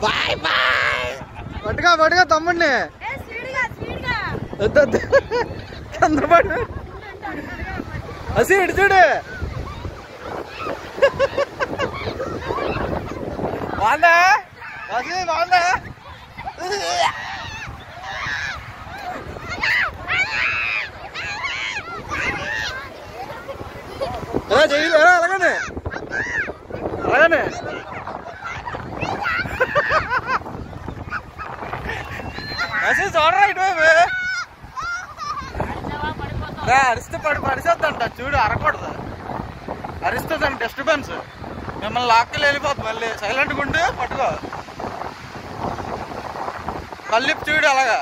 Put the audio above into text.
Bye bye. పట్టుగా పట్టుగా తమ్ముడిని. వద్దు తొందరపడు. హసి ఇటు చూడు. బాగుందా హసి? బాగుందా? చెయ్యి అలాగనే అలాగనే. హసి చూడరా ఇటువైపు. అరిస్తే పరిసేద్దంట చూడు. అరకూడదు, అరిస్తుందండి డిస్టర్బెన్స్. మిమ్మల్ని లాక్కలు వెళ్ళిపోతుంది. మళ్ళీ సైలెంట్గా ఉండి పట్టుకో. కళ్ళిప్పు చూడు అలాగా.